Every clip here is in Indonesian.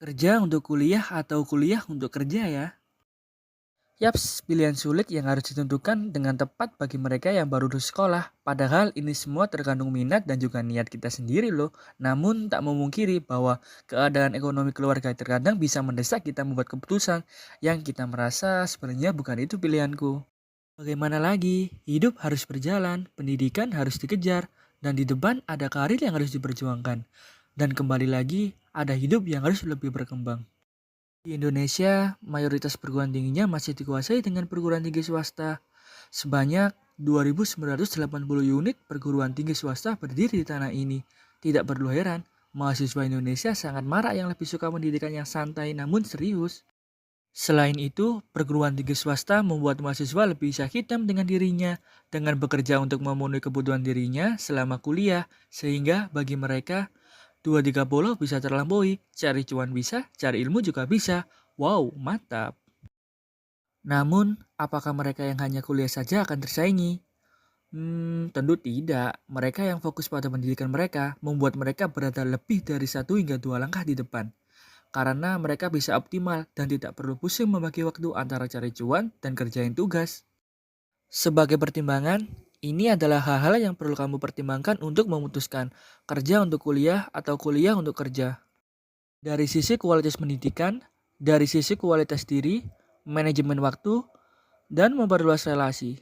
Kerja untuk kuliah atau kuliah untuk kerja ya? Yaps, pilihan sulit yang harus ditentukan dengan tepat bagi mereka yang baru lulus sekolah. Padahal ini semua tergantung minat dan juga niat kita sendiri loh. Namun tak memungkiri bahwa keadaan ekonomi keluarga terkadang bisa mendesak kita membuat keputusan yang kita merasa sebenarnya bukan itu pilihanku. Bagaimana lagi, hidup harus berjalan, pendidikan harus dikejar, dan di depan ada karir yang harus diperjuangkan. Dan kembali lagi, ada hidup yang harus lebih berkembang. Di Indonesia, mayoritas perguruan tingginya masih dikuasai dengan perguruan tinggi swasta. Sebanyak 2.980 unit perguruan tinggi swasta berdiri di tanah ini. Tidak perlu heran, mahasiswa Indonesia sangat marak yang lebih suka pendidikan yang santai namun serius. Selain itu, perguruan tinggi swasta membuat mahasiswa lebih bisa hitam dengan dirinya, dengan bekerja untuk memenuhi kebutuhan dirinya selama kuliah, sehingga bagi mereka 2-3 pulau bisa terlampaui, cari cuan bisa, cari ilmu juga bisa. Wow, mantap. Namun, apakah mereka yang hanya kuliah saja akan tersaingi? Tentu tidak. Mereka yang fokus pada pendidikan mereka membuat mereka berada lebih dari 1 hingga 2 langkah di depan. Karena mereka bisa optimal dan tidak perlu pusing membagi waktu antara cari cuan dan kerjain tugas. Sebagai pertimbangan, ini adalah hal-hal yang perlu kamu pertimbangkan untuk memutuskan kerja untuk kuliah atau kuliah untuk kerja. Dari sisi kualitas pendidikan, dari sisi kualitas diri, manajemen waktu, dan memperluas relasi.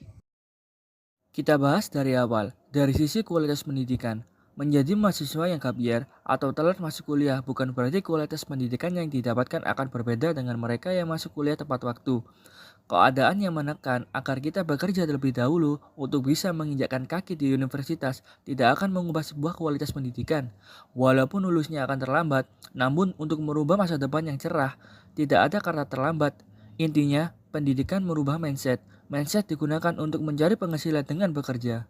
Kita bahas dari awal, dari sisi kualitas pendidikan. Menjadi mahasiswa yang gabier atau telat masuk kuliah bukan berarti kualitas pendidikan yang didapatkan akan berbeda dengan mereka yang masuk kuliah tepat waktu. Keadaan yang menekan agar kita bekerja terlebih dahulu untuk bisa menginjakkan kaki di universitas tidak akan mengubah sebuah kualitas pendidikan. Walaupun lulusnya akan terlambat, namun untuk merubah masa depan yang cerah, tidak ada kata terlambat. Intinya, pendidikan merubah mindset. Mindset digunakan untuk mencari penghasilan dengan bekerja.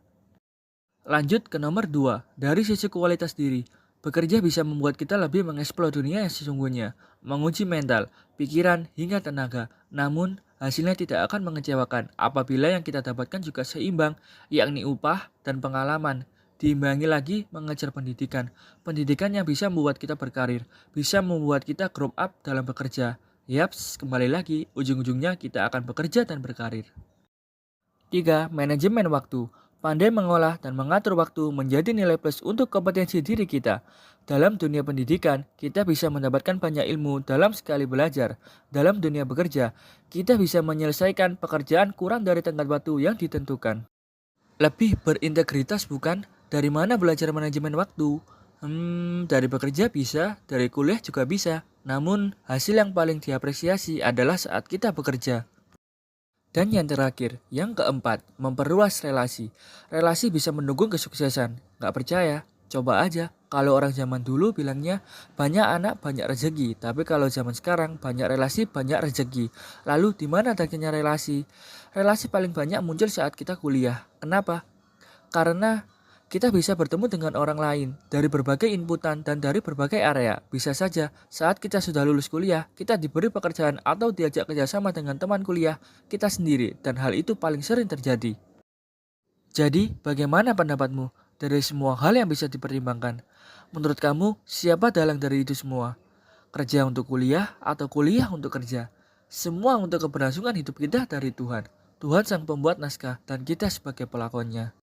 Lanjut ke nomor 2, dari sisi kualitas diri. Bekerja bisa membuat kita lebih mengeksplor dunia yang sesungguhnya, menguji mental, pikiran, hingga tenaga. Namun, hasilnya tidak akan mengecewakan apabila yang kita dapatkan juga seimbang, yakni upah dan pengalaman. Diimbangi lagi mengejar pendidikan. Pendidikan yang bisa membuat kita berkarir, bisa membuat kita grow up dalam bekerja. Yaps, kembali lagi, ujung-ujungnya kita akan bekerja dan berkarir. 3. Manajemen waktu. Pandai mengolah dan mengatur waktu menjadi nilai plus untuk kompetensi diri kita. Dalam dunia pendidikan, kita bisa mendapatkan banyak ilmu dalam sekali belajar. Dalam dunia bekerja, kita bisa menyelesaikan pekerjaan kurang dari tenggat waktu yang ditentukan. Lebih berintegritas bukan? Dari mana belajar manajemen waktu? Dari bekerja bisa, dari kuliah juga bisa. Namun, hasil yang paling diapresiasi adalah saat kita bekerja. Dan yang terakhir, yang keempat, memperluas relasi. Relasi bisa mendukung kesuksesan. Nggak percaya? Coba aja. Kalau orang zaman dulu bilangnya banyak anak banyak rezeki, tapi kalau zaman sekarang banyak relasi banyak rezeki. Lalu di mana adanya relasi? Relasi paling banyak muncul saat kita kuliah. Kenapa? Karena kita bisa bertemu dengan orang lain dari berbagai inputan dan dari berbagai area. Bisa saja saat kita sudah lulus kuliah, kita diberi pekerjaan atau diajak kerjasama dengan teman kuliah kita sendiri dan hal itu paling sering terjadi. Jadi, bagaimana pendapatmu dari semua hal yang bisa dipertimbangkan? Menurut kamu, siapa dalang dari itu semua? Kerja untuk kuliah atau kuliah untuk kerja? Semua untuk keberlangsungan hidup kita dari Tuhan. Tuhan sang pembuat naskah dan kita sebagai pelakonnya.